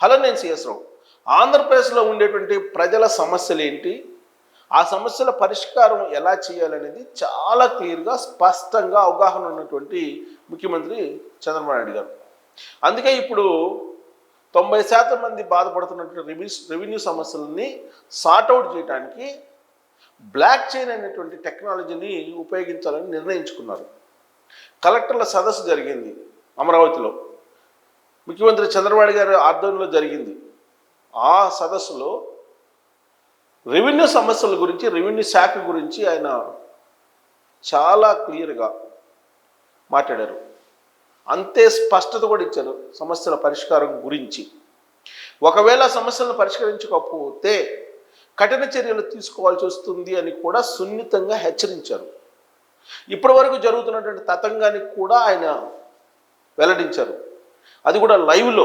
Hello, నేను CS రావు. ఆంధ్రప్రదేశ్లో ఉండేటువంటి ప్రజల సమస్యలు ఏంటి, ఆ సమస్యల పరిష్కారం ఎలా చేయాలనేది చాలా క్లియర్గా స్పష్టంగా అవగాహన ఉన్నటువంటి ముఖ్యమంత్రి చంద్రబాబు నాయుడు గారు. అందుకే ఇప్పుడు 90% మంది బాధపడుతున్నటువంటి రెవెన్యూ సమస్యలని సార్ట్అవుట్ చేయడానికి బ్లాక్ చైన్ అనేటువంటి టెక్నాలజీని ఉపయోగించాలని నిర్ణయించుకున్నారు. కలెక్టర్ల సదస్సు జరిగింది అమరావతిలో, ముఖ్యమంత్రి చంద్రబాబు గారి ఆధ్వర్యంలో జరిగింది. ఆ సదస్సులో రెవెన్యూ సమస్యల గురించి, రెవెన్యూ శాఖ గురించి ఆయన చాలా క్లియర్గా మాట్లాడారు. అంతే స్పష్టత కూడా ఇచ్చారు సమస్యల పరిష్కారం గురించి. ఒకవేళ సమస్యలను పరిష్కరించకపోతే కఠిన చర్యలు తీసుకోవాల్సి వస్తుంది అని కూడా సున్నితంగా హెచ్చరించారు. ఇప్పటి వరకు జరుగుతున్నటువంటి తతంగాన్ని కూడా ఆయన వెల్లడించారు. అది కూడా లైవ్లో,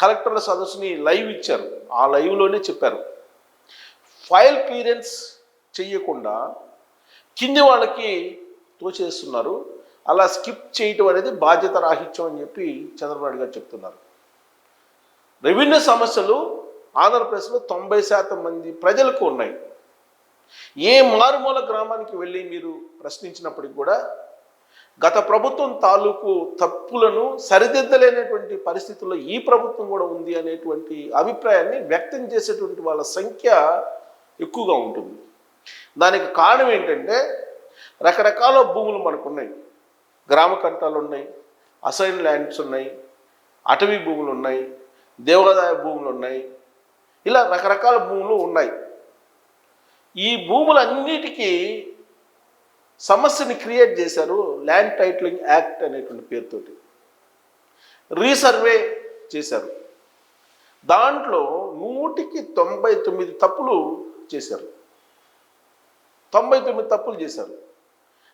కలెక్టర్ల సదస్సుని లైవ్ ఇచ్చారు. ఆ లైవ్లోనే చెప్పారు, ఫైల్ క్లియరెన్స్ చెయ్యకుండా కింది వాళ్ళకి తోచేస్తున్నారు, అలా స్కిప్ చేయటం అనేది బాధ్యత రాహిత్యం అని చెప్పి చంద్రబాబు గారు చెప్తున్నారు. రెవెన్యూ సమస్యలు ఆంధ్రప్రదేశ్లో 90% మంది ప్రజలకు ఉన్నాయి. ఏ మారుమూల గ్రామానికి వెళ్ళి మీరు ప్రశ్నించినప్పటికి కూడా గత ప్రభుత్వం తాలూకు తప్పులను సరిదిద్దలేనటువంటి పరిస్థితుల్లో ఈ ప్రభుత్వం కూడా ఉంది అనేటువంటి అభిప్రాయాన్ని వ్యక్తం చేసేటువంటి వాళ్ళ సంఖ్య ఎక్కువగా ఉంటుంది. దానికి కారణం ఏంటంటే, రకరకాల భూములు మనకున్నాయి. గ్రామ కంటాలు ఉన్నాయి, అసైన్ ల్యాండ్స్ ఉన్నాయి, అటవీ భూములు ఉన్నాయి, దేవాదాయ భూములు ఉన్నాయి, ఇలా రకరకాల భూములు ఉన్నాయి. ఈ భూములన్నిటికీ సమస్యని క్రియేట్ చేశారు ల్యాండ్ టైటిలింగ్ యాక్ట్ అనేటువంటి పేరుతోటి. రీసర్వే చేశారు. దాంట్లో 199 తప్పులు చేశారు. 99 తప్పులు చేశారు.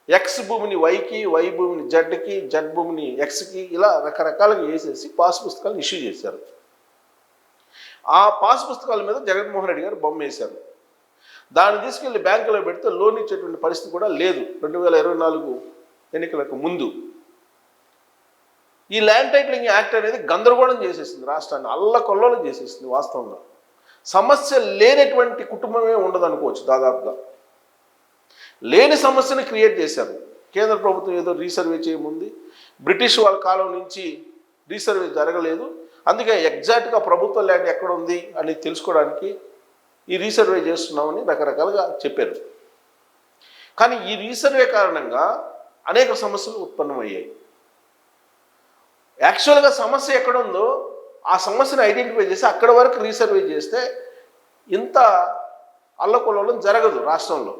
ఎక్స్ భూమిని వైకి, వై భూమిని జడ్కి, జడ్ భూమిని ఎక్స్కి, ఇలా రకరకాలుగా వేసేసి పాస్ పుస్తకాలను ఇష్యూ చేశారు. ఆ పాస్ పుస్తకాల మీద జగన్మోహన్ రెడ్డి గారు బొమ్మ వేశారు. దాన్ని తీసుకెళ్లి బ్యాంకులో పెడితే లోన్ ఇచ్చేటువంటి పరిస్థితి కూడా లేదు 2024 ఎన్నికలకు ముందు. ఈ ల్యాండ్ టైటిలింగ్ యాక్ట్ అనేది గందరగోళం చేసేసింది, రాష్ట్రాన్ని అల్లకొల్లోలం చేసేసింది. వాస్తవంగా సమస్య లేనటువంటి కుటుంబమే ఉండదు అనుకోవచ్చు. దాదాపుగా లేని సమస్యని క్రియేట్ చేశారు. కేంద్ర ప్రభుత్వం ఏదో రీసర్వే చేయముంది, బ్రిటిష్ వాళ్ళ కాలం నుంచి రీసర్వే జరగలేదు, అందుకే ఎగ్జాక్ట్గా ప్రభుత్వ ల్యాండ్ ఎక్కడ ఉంది అని తెలుసుకోవడానికి ఈ రీసర్వే చేస్తున్నామని రకరకాలుగా చెప్పారు. కానీ ఈ రీసర్వే కారణంగా అనేక సమస్యలు ఉత్పన్నమయ్యాయి. యాక్చువల్గా సమస్య ఎక్కడ ఉందో ఆ సమస్యను ఐడెంటిఫై చేసి అక్కడ వరకు రీసర్వే చేస్తే ఇంత అల్లకొల్లోలం జరగదు రాష్ట్రంలో.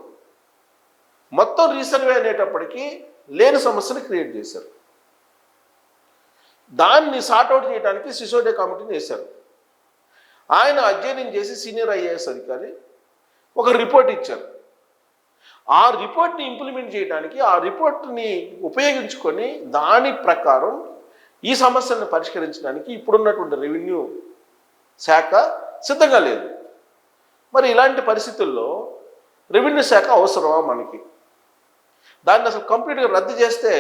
మొత్తం రీసర్వే అనేటప్పటికీ లేని సమస్యను క్రియేట్ చేశారు. దాన్ని సార్ట్అవుట్ చేయడానికి సిసోడియా కమిటీని వేశారు. ఆయన అధ్యయనం చేసి సీనియర్ ఐఏఎస్ అధికారి ఒక రిపోర్ట్ ఇచ్చారు. ఆ రిపోర్ట్ని ఇంప్లిమెంట్ చేయడానికి, ఆ రిపోర్ట్ని ఉపయోగించుకొని దాని ప్రకారం ఈ సమస్యలను పరిష్కరించడానికి ఇప్పుడున్నటువంటి రెవెన్యూ శాఖ సిద్ధంగా లేదు. మరి ఇలాంటి పరిస్థితుల్లో రెవెన్యూ శాఖ అవసరమా మనకి? దాన్ని అసలు కంప్లీట్గా రద్దు చేస్తే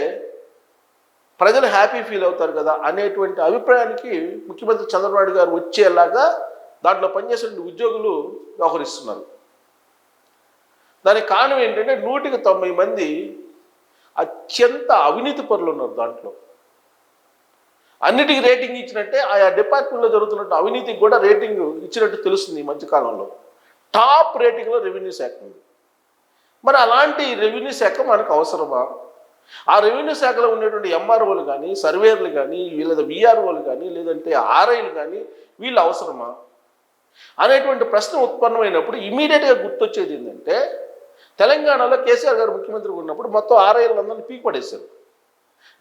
ప్రజలు హ్యాపీ ఫీల్ అవుతారు కదా అనేటువంటి అభిప్రాయానికి ముఖ్యమంత్రి చంద్రబాబు గారు వచ్చేలాగా దాంట్లో పనిచేసే ఉద్యోగులు వ్యవహరిస్తున్నారు. దానికి కారణం ఏంటంటే 190 మంది అత్యంత అవినీతి పరులు ఉన్నారు. దాంట్లో అన్నిటికీ రేటింగ్ ఇచ్చినట్టే ఆయా డిపార్ట్మెంట్లో జరుగుతున్నట్టు అవినీతికి కూడా రేటింగ్ ఇచ్చినట్టు తెలుస్తుంది. ఈ మధ్యకాలంలో టాప్ రేటింగ్లో రెవెన్యూ శాఖ ఉంది. మరి అలాంటి రెవెన్యూ శాఖ మనకు అవసరమా? ఆ రెవెన్యూ శాఖలో ఉండేటువంటి ఎంఆర్ఓలు కానీ, సర్వేయర్లు కానీ, లేదా విఆర్ఓలు కానీ, లేదంటే ఆర్ఐలు కానీ వీళ్ళు అవసరమా అనేటువంటి ప్రశ్న ఉత్పన్నమైనప్పుడు ఇమీడియట్గా గుర్తొచ్చేది ఏంటంటే, తెలంగాణలో కేసీఆర్ గారు ముఖ్యమంత్రిగా ఉన్నప్పుడు మొత్తం ఆర్ఐలందరినీ పీక్ పడేశారు,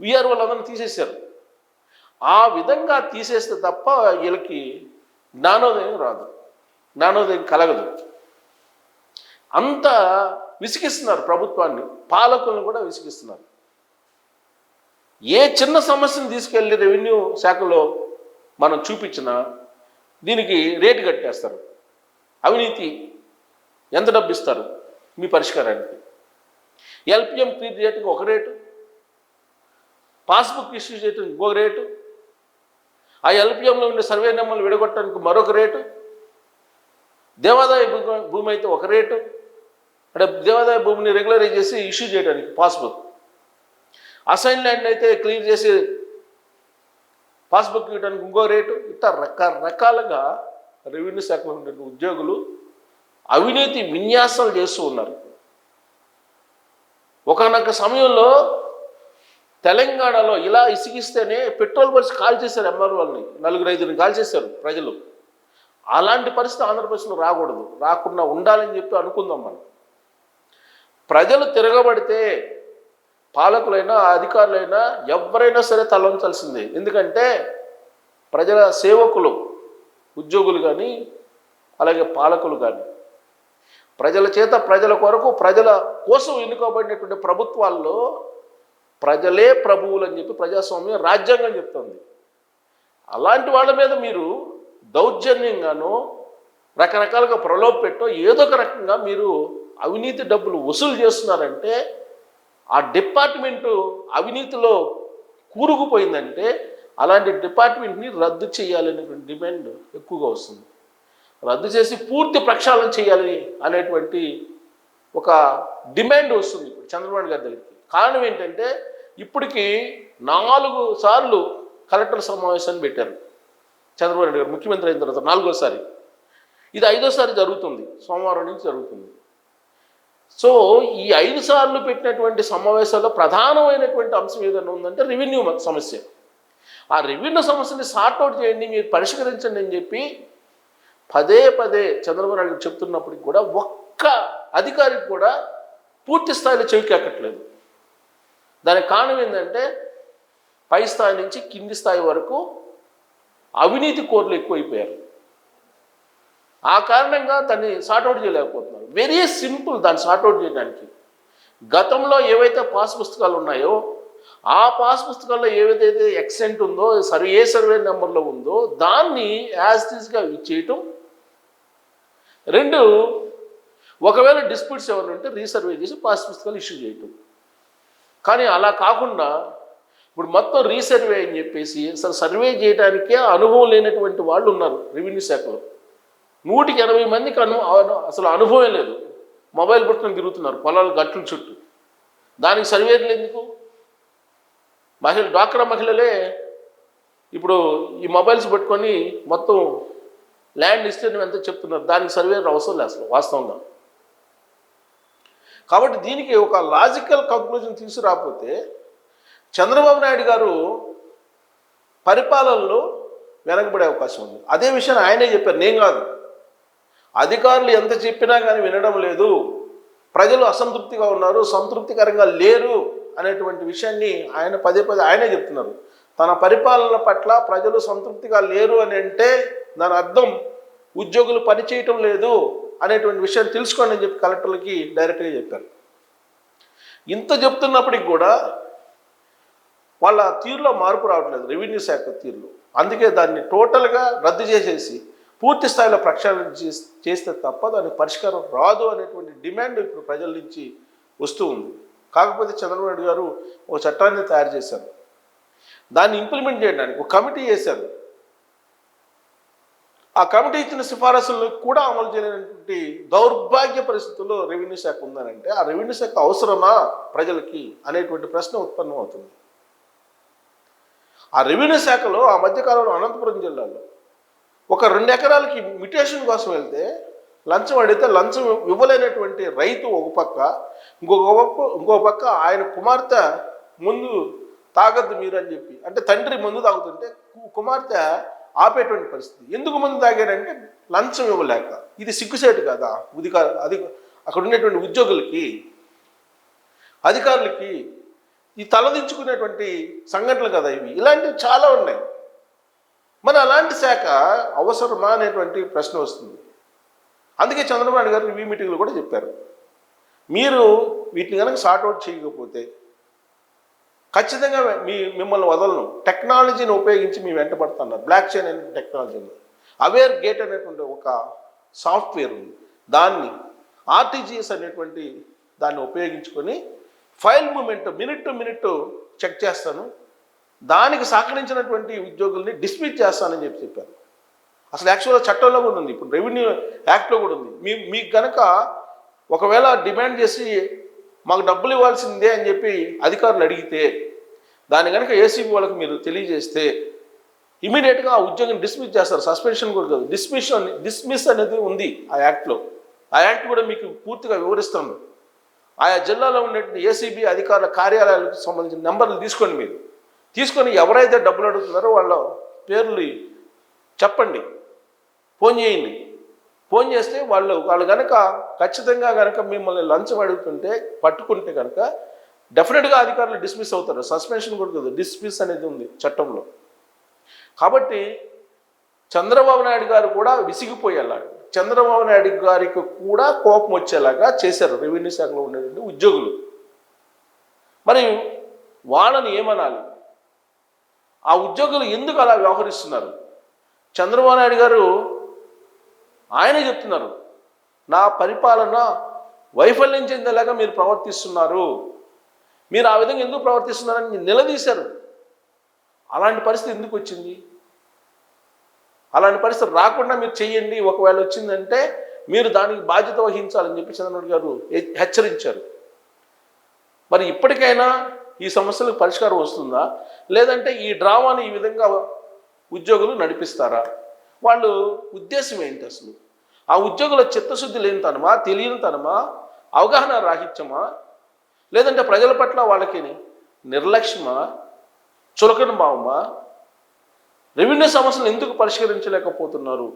విఆర్ఓలందరినీ తీసేశారు. ఆ విధంగా తీసేస్తే తప్ప వీళ్ళకి జ్ఞానోదయం రాదు, జ్ఞానోదయం కలగదు. అంత విసిగిస్తున్నారు ప్రభుత్వాన్ని, పాలకులను కూడా విసిగిస్తున్నారు. ఏ చిన్న సమస్యను తీసుకెళ్ళి రెవెన్యూ శాఖలో మనం చూపించినా దీనికి రేటు కట్టేస్తారు. అవినీతి ఎంత డబ్బు ఇస్తారు మీ పరిష్కారానికి? ఎల్పిఎం క్లియర్ చేయడానికి ఒక రేటు, పాస్బుక్ ఇష్యూ చేయడానికి ఇంకొక రేటు, ఆ ఎల్పిఎంలో ఉండే సర్వే నెంబర్లు విడగొట్టడానికి మరొక రేటు, దేవాదాయ భూమి అయితే ఒక రేటు, అంటే దేవాదాయ భూమిని రెగ్యులరైజ్ చేసి ఇష్యూ చేయడానికి పాస్బుక్, అసైన్ ల్యాండ్ అయితే క్లియర్ చేసి పాస్బుక్ ఇవ్వడానికి ఇంకో రేటు. ఇట్లా రకరకాలుగా రెవెన్యూ శాఖలో ఉండే ఉద్యోగులు అవినీతి విన్యాసాలు చేస్తూ ఉన్నారు. ఒకనొక సమయంలో తెలంగాణలో ఇలా ఇసిగిస్తేనే పెట్రోల్ బంక్స్ కాల్ చేశారు, ఎంఆర్ఓల్ని 4-5 కాల్ చేశారు ప్రజలు. అలాంటి పరిస్థితి ఆంధ్రప్రదేశ్లో రాకూడదు, రాకుండా ఉండాలని చెప్పి అనుకుందాం మనం. ప్రజలు తిరగబడితే పాలకులైనా అధికారులైనా ఎవరైనా సరే తలవంచాల్సిందే. ఎందుకంటే ప్రజల సేవకులు ఉద్యోగులు కానీ అలాగే పాలకులు కానీ ప్రజల చేత ప్రజల కొరకు ప్రజల కోసం ఎన్నుకోబడినటువంటి ప్రభుత్వాల్లో ప్రజలే ప్రభువులు అని చెప్పి ప్రజాస్వామ్యం రాజ్యాంగం చెప్తుంది. అలాంటి వాళ్ళ మీద మీరు దౌర్జన్యంగానో రకరకాలుగా ప్రలోభ పెట్టో ఏదో ఒక రకంగా మీరు అవినీతి డబ్బులు వసూలు చేస్తున్నారంటే ఆ డిపార్ట్మెంటు అవినీతిలో కూరుకుపోయిందంటే అలాంటి డిపార్ట్మెంట్ని రద్దు చేయాలనేటువంటి డిమాండ్ ఎక్కువగా వస్తుంది. రద్దు చేసి పూర్తి ప్రక్షాళన చేయాలి అనేటువంటి ఒక డిమాండ్ వస్తుంది ఇప్పుడు చంద్రబాబు గారి దగ్గరికి. కారణం ఏంటంటే ఇప్పటికి 4 సార్లు కలెక్టర్ సమావేశాన్ని పెట్టారు చంద్రబాబు నాయుడు గారు ముఖ్యమంత్రి అయిన తర్వాత, 4వ సారి. ఇది 5వ సారి జరుగుతుంది, సోమవారం నుంచి జరుగుతుంది. సో ఈ 5 సార్లు పెట్టినటువంటి సమావేశాల్లో ప్రధానమైనటువంటి అంశం ఏదైనా ఉందంటే రెవెన్యూ సమస్య. ఆ రెవెన్యూ సమస్యని సార్ట్అవుట్ చేయండి, మీరు పరిష్కరించండి అని చెప్పి పదే చంద్రబాబు నాయుడు చెప్తున్నప్పటికి కూడా ఒక్క అధికారికి కూడా పూర్తి స్థాయిలో చెవికెక్కట్లేదు. దానికి కారణం ఏంటంటే పై స్థాయి నుంచి కింది స్థాయి వరకు అవినీతి కోర్లు ఎక్కువైపోయారు. ఆ కారణంగా దాన్ని సార్ట్అవుట్ చేయలేకపోతున్నారు. వెరీ సింపుల్ దాన్ని సార్ట్అవుట్ చేయడానికి. గతంలో ఏవైతే పాస్ పుస్తకాలు ఉన్నాయో ఆ పాస్ పుస్తకాల్లో ఏదైతే ఎక్సెంట్ ఉందో ఏ సర్వే నెంబర్లో ఉందో దాన్ని యాజ్ టీజ్గా ఇచ్చేయటం. 2, ఒకవేళ డిస్ప్యూట్స్ ఏమైనా ఉంటే రీసర్వే చేసి పాస్ పుస్తకాలు ఇష్యూ చేయటం. కానీ అలా కాకుండా ఇప్పుడు మొత్తం రీసర్వే అని చెప్పేసి అసలు సర్వే చేయడానికే అనుభవం లేనటువంటి వాళ్ళు ఉన్నారు రెవెన్యూ శాఖలో. 180 మందికి అసలు అనుభవం లేదు. మొబైల్ పట్టుకొని తిరుగుతున్నారు పొలాలు గట్ల చుట్టూ. దానికి సర్వేలు ఎందుకు? డ్వాక్రా మహిళలే ఇప్పుడు ఈ మొబైల్స్ పట్టుకొని మొత్తం ల్యాండ్ ఇస్తే ఎంత చెప్తున్నారు. దానికి సర్వేలు అవసరం లేదు అసలు వాస్తవంగా. కాబట్టి దీనికి ఒక లాజికల్ కంక్లూజన్ తీసుకురాకపోతే చంద్రబాబు నాయుడు గారు పరిపాలనలో వెనకబడే అవకాశం ఉంది. అదే విషయాన్ని ఆయనే చెప్పారు, నేను కాదు. అధికారులు ఎంత చెప్పినా కానీ వినడం లేదు, ప్రజలు అసంతృప్తిగా ఉన్నారు, సంతృప్తికరంగా లేరు అనేటువంటి విషయాన్ని ఆయన పదే ఆయనే చెప్తున్నారు. తన పరిపాలన పట్ల ప్రజలు సంతృప్తిగా లేరు అని అంటే దాని అర్థం ఉద్యోగులు పనిచేయటం లేదు అనేటువంటి విషయాన్ని తెలుసుకోండి అని చెప్పి కలెక్టర్లకి డైరెక్ట్గా చెప్పారు. ఇంత చెప్తున్నప్పటికి కూడా వాళ్ళ తీరులో మార్పు రావట్లేదు, రెవెన్యూ శాఖ తీరులో. అందుకే దాన్ని టోటల్గా రద్దు చేసేసి పూర్తి స్థాయిలో ప్రక్షాళన చేస్తే తప్ప దానికి పరిష్కారం రాదు అనేటువంటి డిమాండ్ ఇప్పుడు ప్రజల నుంచి వస్తూ ఉంది. కాకపోతే చంద్రబాబు నాయుడు గారు ఒక చట్టాన్ని తయారు చేశారు, దాన్ని ఇంప్లిమెంట్ చేయడానికి ఒక కమిటీ వేశారు. ఆ కమిటీ ఇచ్చిన సిఫారసులను కూడా అమలు చేయలేనటువంటి దౌర్భాగ్య పరిస్థితుల్లో రెవెన్యూ శాఖ ఉందనంటే ఆ రెవెన్యూ శాఖ అవసరమా ప్రజలకి అనేటువంటి ప్రశ్న ఉత్పన్నం అవుతుంది. ఆ రెవెన్యూ శాఖలో ఆ మధ్యకాలంలో అనంతపురం జిల్లాలో ఒక 2 ఎకరాలకి మ్యుటేషన్ కోసం వెళ్తే లంచం అడిగితే లంచం ఇవ్వలేనటువంటి రైతు ఒక పక్క, ఇంకో పక్క ఆయన కుమార్తె ముందు తాగద్దు మీరు అని చెప్పి, అంటే తండ్రి ముందు తాగుతుంటే కుమార్తె ఆపేటువంటి పరిస్థితి. ఎందుకు ముందు తాగారంటే లంచం ఇవ్వలేక. ఇది సిగ్గుసేటు కదా అక్కడ ఉండేటువంటి ఉద్యోగులకి, అధికారులకి ఈ తలదించుకునేటువంటి సంఘటనలు కదా ఇవి. ఇలాంటివి చాలా ఉన్నాయి. మరి అలాంటి శాఖ అవసరమా అనేటువంటి ప్రశ్న వస్తుంది. అందుకే చంద్రబాబు నాయుడు గారు రివ్యూ మీటింగ్లో కూడా చెప్పారు, మీరు వీటిని కనుక సార్ట్అవుట్ చేయకపోతే ఖచ్చితంగా మిమ్మల్ని వదలను, టెక్నాలజీని ఉపయోగించి మీ వెంట పడుతున్నారు. బ్లాక్ చైన్ అనే టెక్నాలజీని, అవేర్ గేట్ అనేటువంటి ఒక సాఫ్ట్వేర్ ఉంది, దాన్ని ఆర్టీజీఎస్ అనేటువంటి దాన్ని ఉపయోగించుకొని file moment minute to minute check చేస్తాను, దానికి సహకరించినటువంటి ఉద్యోగుల్ని డిస్మిస్ చేస్తానని చెప్పారు. అసలు యాక్చువల్గా చట్టంలో కూడా ఉంది, ఇప్పుడు రెవెన్యూ యాక్ట్లో కూడా ఉంది. మీకు కనుక ఒకవేళ డిమాండ్ చేసి మాకు డబ్బులు ఇవ్వాల్సిందే అని చెప్పి అధికారులు అడిగితే దాన్ని కనుక ఏసీబీ వాళ్ళకి మీరు తెలియజేస్తే ఇమీడియట్గా ఆ ఉద్యోగం డిస్మిస్ చేస్తారు. సస్పెన్షన్ కూడా కాదు, డిస్మిస్ అనేది ఉంది ఆ యాక్ట్లో. ఆ యాక్ట్ కూడా మీకు పూర్తిగా వివరిస్తాను. ఆయా జిల్లాలో ఉన్నటువంటి ఏసీబీ అధికారుల కార్యాలయాలకు సంబంధించిన నెంబర్లు తీసుకోండి. మీరు తీసుకొని ఎవరైతే డబ్బులు అడుగుతున్నారో వాళ్ళ పేర్లు చెప్పండి, ఫోన్ చేయండి. ఫోన్ చేస్తే వాళ్ళు కనుక ఖచ్చితంగా కనుక మిమ్మల్ని లంచం అడుగుతుంటే పట్టుకుంటే కనుక డెఫినెట్గా అధికారులు డిస్మిస్ అవుతారు. సస్పెన్షన్ కూడా కాదు, డిస్మిస్ అనేది ఉంది చట్టంలో. కాబట్టి చంద్రబాబు నాయుడు గారు కూడా విసిగిపోయేలా, చంద్రబాబు నాయుడు గారికి కూడా కోపం వచ్చేలాగా చేశారు రెవెన్యూ శాఖలో ఉండేటువంటి ఉద్యోగులు. మరి వాళ్ళని ఏమనాలి? ఆ ఉద్యోగులు ఎందుకు అలా వ్యవహరిస్తున్నారు? చంద్రబాబు నాయుడు గారు ఆయన చెప్తున్నారు, నా పరిపాలన వైఫల్యం చెందేలాగా మీరు ప్రవర్తిస్తున్నారు, మీరు ఆ విధంగా ఎందుకు ప్రవర్తిస్తున్నారని నిలదీశారు. అలాంటి పరిస్థితి ఎందుకు వచ్చింది? అలాంటి పరిస్థితి రాకుండా మీరు చెయ్యండి, ఒకవేళ వచ్చిందంటే మీరు దానికి బాధ్యత వహించాలని చెప్పి చంద్రబాబు గారు హెచ్చరించారు. మరి ఇప్పటికైనా ఈ సమస్యలకు పరిష్కారం వస్తుందా, లేదంటే ఈ డ్రామాని ఈ విధంగా ఉద్యోగులు నడిపిస్తారా? వాళ్ళు ఉద్దేశం ఏంటి అసలు? ఆ ఉద్యోగుల చిత్తశుద్ధి లేనితనమా, తెలియనితనమా, అవగాహన రాహిత్యమా, లేదంటే ప్రజల పట్ల వాళ్ళకి నిర్లక్ష్యమా, చులకన భావమా? రెవెన్యూ సమస్యలు ఎందుకు పరిష్కరించలేకపోతున్నారు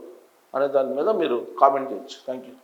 అనే దాని మీద మీరు కామెంట్ చేయొచ్చు. Thank you.